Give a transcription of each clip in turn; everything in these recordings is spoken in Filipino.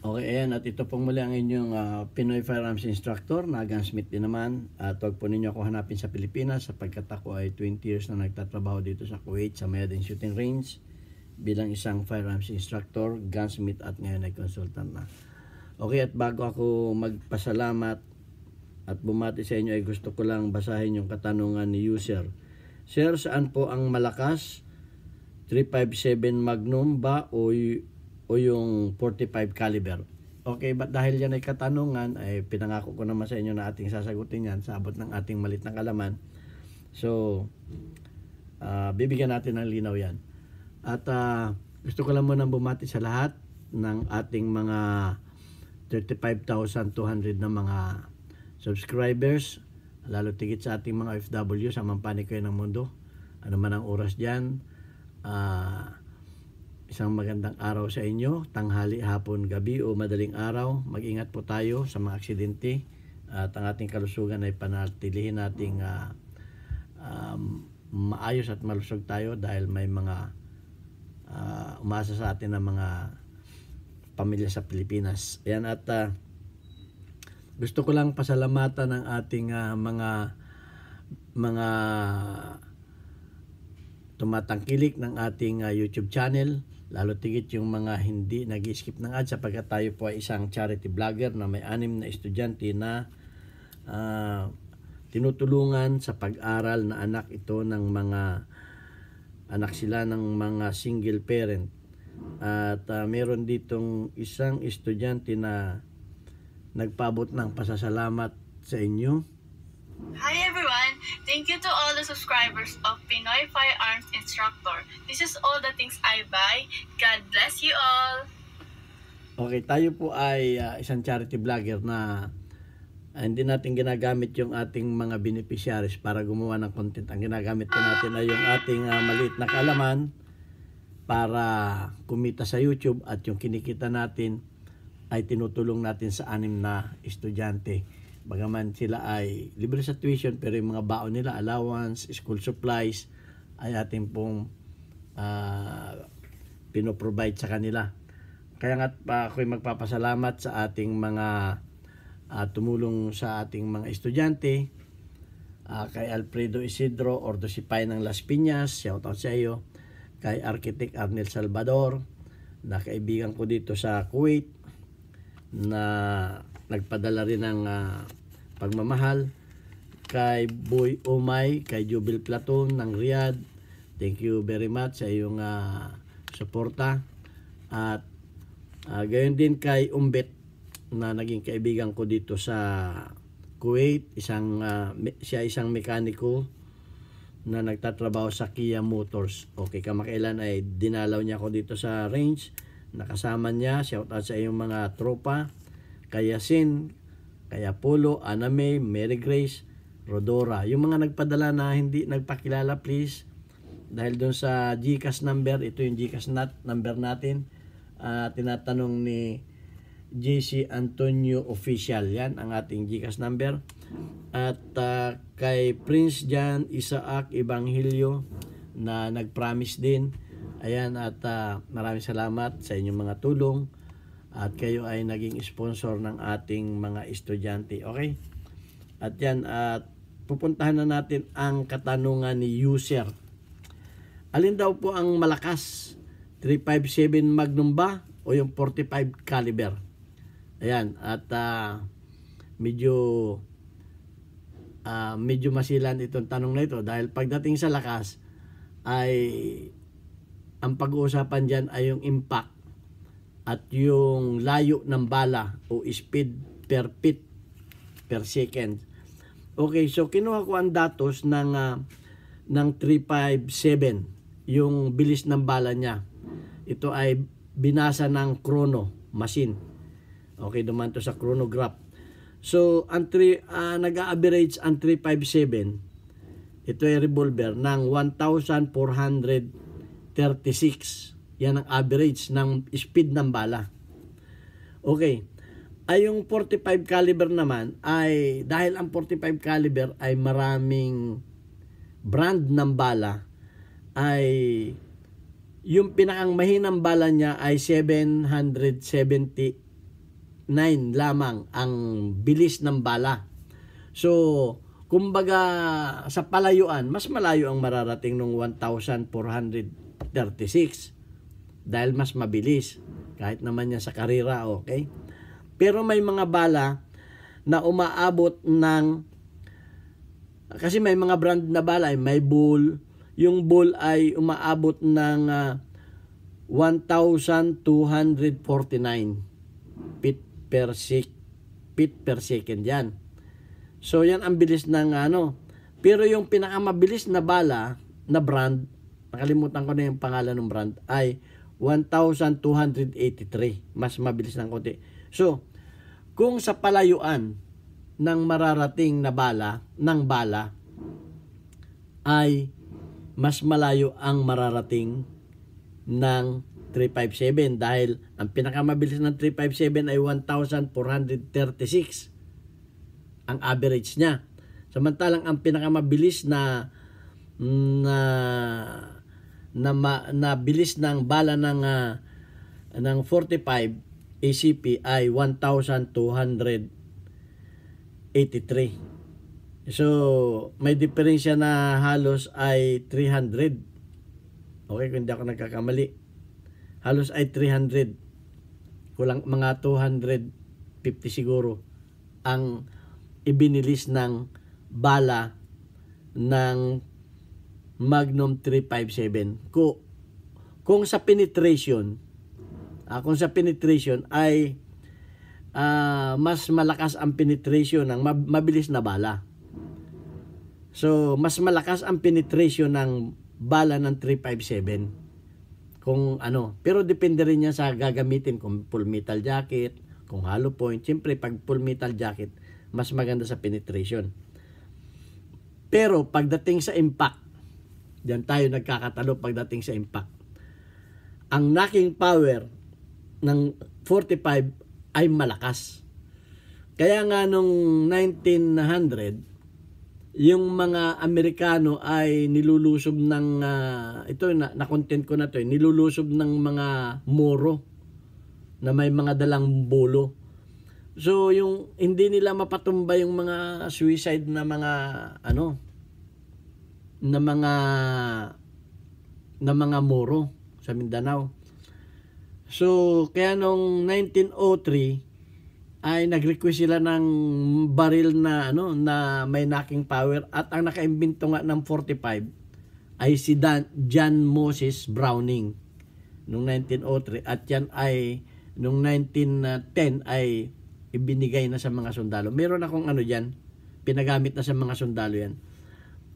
Okay, ayan, at ito pong muli ang inyong Pinoy Firearms Instructor na gunsmith din naman. At huwag po ninyo ako hanapin sa Pilipinas sapagkat ako ay 20 years na nagtatrabaho dito sa Kuwait sa Mayadin Shooting Range bilang isang firearms instructor, gunsmith at ngayon ay consultant na. Okay, at bago ako magpasalamat at bumati sa inyo ay gusto ko lang basahin yung katanungan ni user. Sir, saan po ang malakas? 357 Magnum ba o yung 45 caliber? Okay, but dahil yan ay katanungan, ay pinangako ko naman sa inyo na ating sasagutin yan sa abot ng ating malit na kalaman. So, bibigyan natin ng linaw yan. At gusto ko lang muna bumati sa lahat ng ating mga 35,200 na mga subscribers, lalo tigit sa ating mga OFW sa mampanig kayo ng mundo. Ano man ang oras dyan, isang magandang araw sa inyo, tanghali, hapon, gabi o madaling araw. Mag-ingat po tayo sa mga aksidente at ang ating kalusugan ay panatilihin nating maayos at malusog tayo dahil may mga umasa sa atin ng mga pamilya sa Pilipinas. Ayan, at gusto ko lang pasalamatan ng ating mga tumatangkilik ng ating YouTube channel, lalo tigit yung mga hindi nag-skip ng ads sapagkat tayo po ay isang charity vlogger na may 6 na estudyante na tinutulungan sa pag-aral na anak ito ng mga anak sila ng mga single parent. At meron ditong isang estudyante na nagpaabot ng pasasalamat sa inyo. Hi everyone! Thank you to all the subscribers of Pinoy Firearms Instructor. This is all the things I buy. God bless you all! Okay, tayo po ay isang charity vlogger na hindi natin ginagamit yung ating mga beneficiaries para gumawa ng content. Ang ginagamit po natin ay yung ating maliit na kaalaman para kumita sa YouTube at yung kinikita natin ay tinutulong natin sa 6 na estudyante. Bagaman sila ay libre sa tuition pero yung mga baon nila, allowance, school supplies ay ating pong pinoprovide sa kanila. Kaya nga ako'y magpapasalamat sa ating mga tumulong sa ating mga estudyante, kay Alfredo Isidro Ordosipay ng Las Piñas, shout out sa iyo, kay Architect Arnel Salvador na kaibigan ko dito sa Kuwait na nagpadala rin ng pagmamahal, kay Boy Omay, kay Jubil Platon ng Riyadh, thank you very much sa iyong suporta. At gayon din kay Umbet na naging kaibigan ko dito sa Kuwait, siya isang mekaniko na nagtatrabaho sa Kia Motors. Okay, kamakailan ay dinalaw niya ako dito sa range, nakasama niya, shout out sa iyong mga tropa, kaya Sin, kaya Polo, Aname, Mary Grace, Rodora. Yung mga nagpadala na hindi nagpakilala, please, dahil doon sa GCash number, ito yung GCash number natin, tinatanong ni JC Antonio Official, yan ang ating GCash number. At kay Prince Jan Isaac Evangelio na nag-promise din, ayan, at maraming salamat sa inyong mga tulong at kayo ay naging sponsor ng ating mga estudyante. Okay? At yan, at pupuntahan na natin ang katanungan ni user. Alin daw po ang malakas? 357 Magnum ba o yung 45 caliber? Ayan, at medyo masilan itong tanong na ito dahil pagdating sa lakas ay ang pag-uusapan dyan ay yung impact at yung layo ng bala o speed per feet per second. Okay, so kinuha ko ang datos ng 357, yung bilis ng bala niya. Ito ay binasa ng chrono machine. Okay, duman to sa chronograph. So, nag-average ang 357, ito ay revolver, ng 1,436. Yan ang average ng speed ng bala. Okay. Ay yung 45 caliber naman ay dahil ang 45 caliber ay maraming brand ng bala, ay yung pinakang mahinang bala niya ay 770 lamang ang bilis ng bala. So, kumbaga sa palayuan, mas malayo ang mararating ng 1,436 dahil mas mabilis. Kahit naman yan sa karera, okay? Pero may mga bala na umaabot ng, kasi may mga brand na bala, may Bull. Yung Bull ay umaabot ng 1,249 feet per second yan. So yan ang bilis ng ano. Pero yung pinakamabilis na bala na brand, nakalimutan ko na yung pangalan ng brand, ay 1,283. Mas mabilis ng konti. So, kung sa palayuan ng mararating na bala, ay mas malayo ang mararating ng 357 dahil ang pinakamabilis ng 357 ay 1,436 ang average niya. Samantalang ang pinakamabilis na bilis ng bala ng 45 ACP ay 1,283. So, may diferensya na halos ay 300. Okay, kung hindi ako nagkakamali. Halos ay 300. Kulang mga 250 siguro ang ibinilis ng bala ng Magnum 357. Kung sa penetration, ay mas malakas ang penetration ng mabilis na bala. So, mas malakas ang penetration ng bala ng 357. Kung ano, pero depende rin yan sa gagamitin, kung full metal jacket, kung hollow point. Siyempre, pag full metal jacket, mas maganda sa penetration. Pero pagdating sa impact, diyan tayo nagkakatalo pagdating sa impact. Ang knocking power ng 45 ay malakas. Kaya nga nung 1900, yung mga Amerikano ay nilulusob ng ito na content ko na to, nilulusob ng mga Moro na may mga dalang bolo. So yung hindi nila mapatumba yung mga suicide na mga na mga Moro sa Mindanao. So kaya nung 1903 ay nag-request sila ng baril na na may knocking power, at ang nakaimbento nga ng 45 ay si John Moses Browning noong 1903, at yan ay noong 1910 ay ibinigay na sa mga sundalo. Meron akong diyan, pinagamit na sa mga sundalo yan.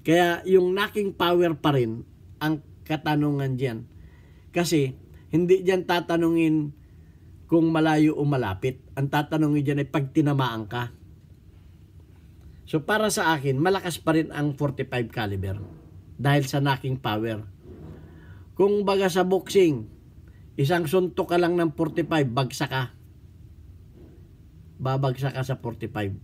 Kaya yung knocking power pa rin ang katanungan diyan. Kasi hindi diyan tatanungin kung malayo o malapit. Ang tatanungin dyan ay pag tinamaan ka. So para sa akin, malakas pa rin ang 45 caliber dahil sa knocking power. Kung baga sa boxing, isang suntok ka lang ng 45, bagsak ka. Babagsak ka sa 45.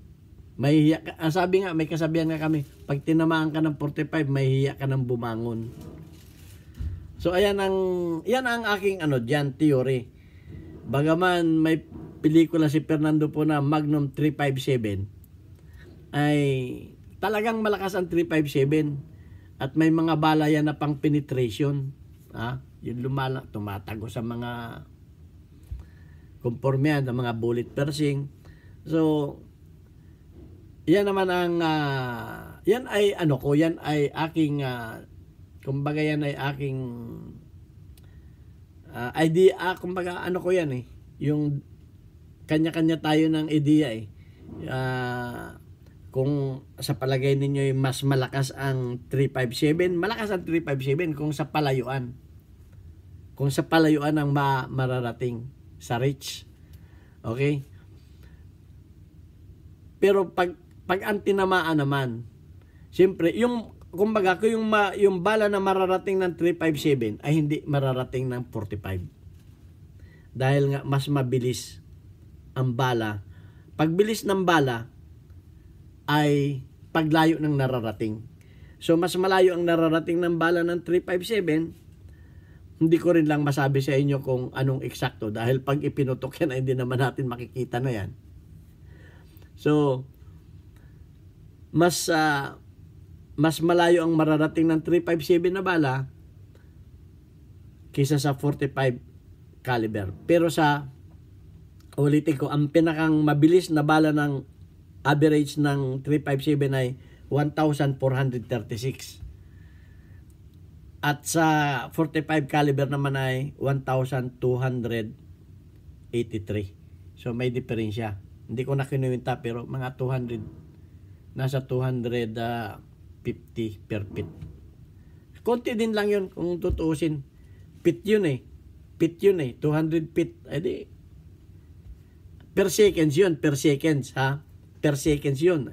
Mahihiya ka. Sabi nga, may kasabihan nga kami, pag tinamaan ka ng 45, mahihiya ka ng bumangon. So yan ang aking diyan theory. Bagaman may pelikula si Fernando po na Magnum 357, ay talagang malakas ang 357 at may mga bala yan na pang penetration. Yung tumatago sa mga conforme yan, sa mga bullet piercing. So yan naman ang yan ay aking kumbaga yan ay aking idea, kumbaga ko yan yung kanya-kanya tayo ng idea kung sa palagay ninyo mas malakas ang 357, malakas ang 357 kung sa palayuan ang mararating sa reach, okay? Pero pag ang tinamaan naman, siyempre kumbaga, kung yung bala na mararating ng 357 ay hindi mararating ng 45. Dahil nga mas mabilis ang bala. Pagbilis ng bala ay paglayo ng nararating. So mas malayo ang nararating ng bala ng 357 hindi ko rin lang masabi sa inyo kung anong eksakto dahil pag ipinutok yan ay hindi naman natin makikita na yan. So, mas malayo ang mararating ng 357 na bala kaysa sa 45 caliber. Pero ulitin ko, ang pinakang mabilis na bala ng average ng 357 ay 1,436. At sa 45 caliber naman ay 1,283. So may diferensya. Hindi ko na kinuwinta pero mga 200, nasa 250 per pit. Konti din lang yun kung tutuusin. Pit yun eh. 200 pit. Edi, per seconds yun, per seconds ha. Per seconds yun.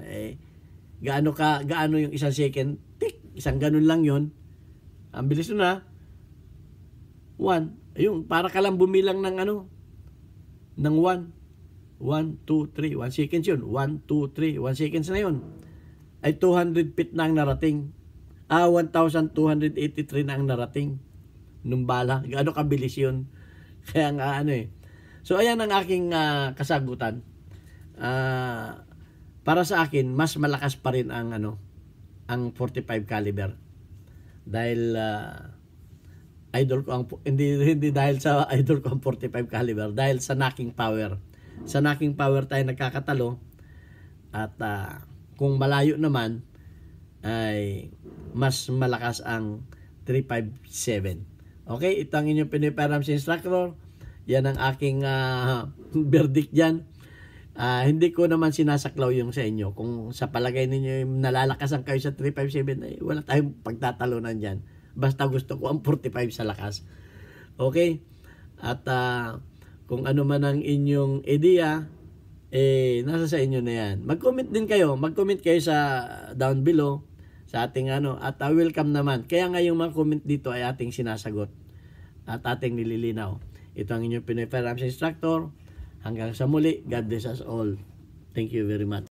Gaano yung isang second? Tik, isang ganun lang yun. Ang bilis nun ha. 1. Ayun, para ka lang bumilang ng ng 1. 1, 2, 3, 1 seconds yun. 1, 2, 3, 1 seconds na yun. Ay 200 feet na ang narating. 1,283 na ang narating nung bala. Gaano kabilis yun. Kaya nga So ayan ang aking kasagutan. Para sa akin, mas malakas pa rin ang 45 caliber. Dahil idol ko hindi dahil sa idol ko ang 45 caliber, dahil sa knocking power. Sa knocking power tayo nagkakatalo at kung malayo naman ay mas malakas ang 357. Okay, ito ang inyong Pinoy Firearms Instructor. Yan ang aking verdict dyan. Hindi ko naman sinasaklaw yung sa inyo. Kung sa palagay ninyo nalalakasan kayo sa 357, ay wala tayong pagtatalunan dyan. Basta gusto ko ang 45 sa lakas. Okay? At kung ano man ang inyong ideya, nasa sa inyo na yan. Mag-comment din kayo. Mag-comment kayo sa down below sa ating at welcome naman. Kaya nga yung mga comment dito ay ating sinasagot at ating nililinaw. Ito ang inyong Pinoy Firearms Instructor. Hanggang sa muli, God bless us all. Thank you very much.